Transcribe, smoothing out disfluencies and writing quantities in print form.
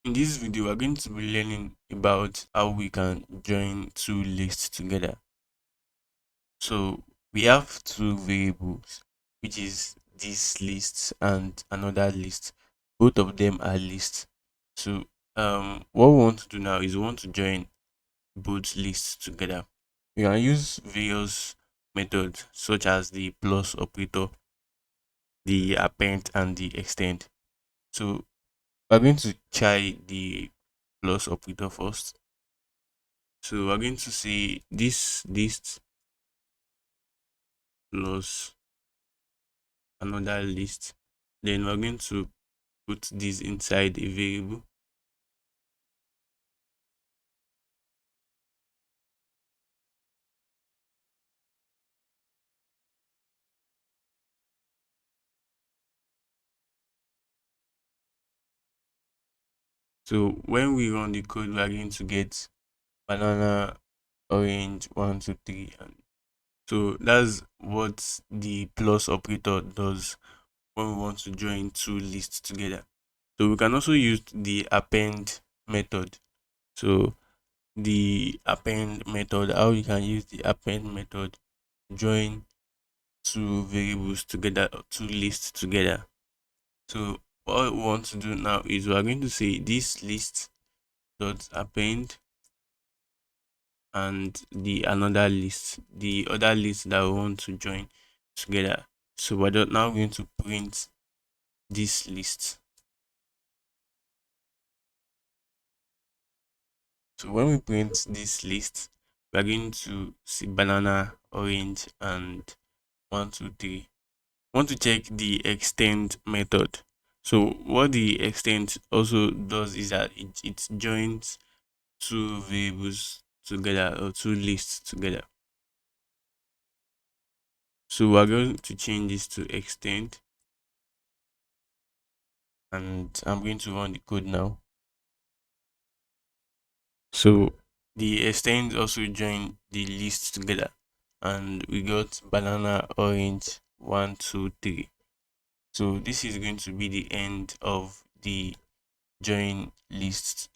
In this video, we're going to be learning about how we can join two lists together. So we have two variables, which is this list and another list. Both of them are lists. So what we want to do now is we want to join both lists together. We can use various methods such as the plus operator, the append, and the extend. So we're going to try the plus operator first. So we're going to say this list plus another list. Then we're going to put this inside a variable. So when we run the code, we're going to get banana, orange, one, two, three, and so that's what the plus operator does when we want to join two lists together. So we can also use the append method. So the append method, how you can use the append method, join two variables together or two lists together. So what we want to do now is we are going to say this list dot append and the another list, the other list that we want to join together. So now going to print this list. So when we print this list, we are going to see banana, orange, and one, two, three. Want to check the extend method. So what the extend also does is that it joins two variables together or two lists together. So we're going to change this to extend, and I'm going to run the code now. So the extend also join the list together, and we got banana, orange, one, two, three. So this is going to be the end of the join list